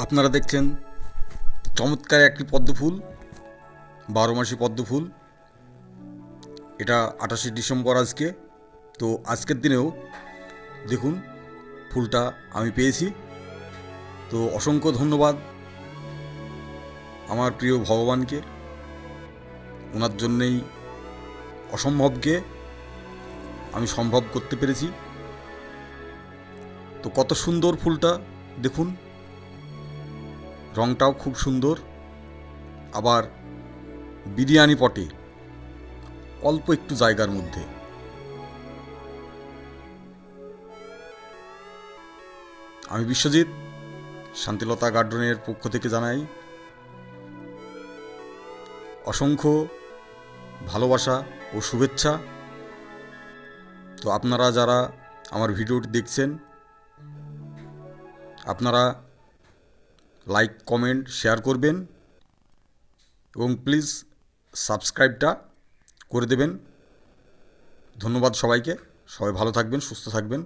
আপনারা দেখছেন চমৎকার একটি পদ্ম ফুল, 12 মাসি পদ্ম ফুল। এটা 28শে ডিসেম্বর আজকে। তো আজকের দিনেও দেখুন ফুলটা আমি পেয়েছি। তো অসংখ্য ধন্যবাদ আমার প্রিয় ভগবানকে। ওনার জন্যেই অসম্ভবকে আমি সম্ভব করতে পেরেছি। তো কত সুন্দর ফুলটা দেখুন, রঙটাও খুব সুন্দর। আবার বিরিয়ানি পটে অল্প একটু জায়গার মধ্যে। আমি বিশ্বজিৎ, শান্তিলতা গার্ডেনের পক্ষ থেকে জানাই অসংখ্য ভালোবাসা ও শুভেচ্ছা। তো আপনারা যারা আমার ভিডিওটি দেখছেন, আপনারা লাইক, কমেন্ট, শেয়ার করবেন এবং প্লিজ সাবস্ক্রাইবটা করে দেবেন। ধন্যবাদ সবাইকে। সবাই ভালো থাকবেন, সুস্থ থাকবেন।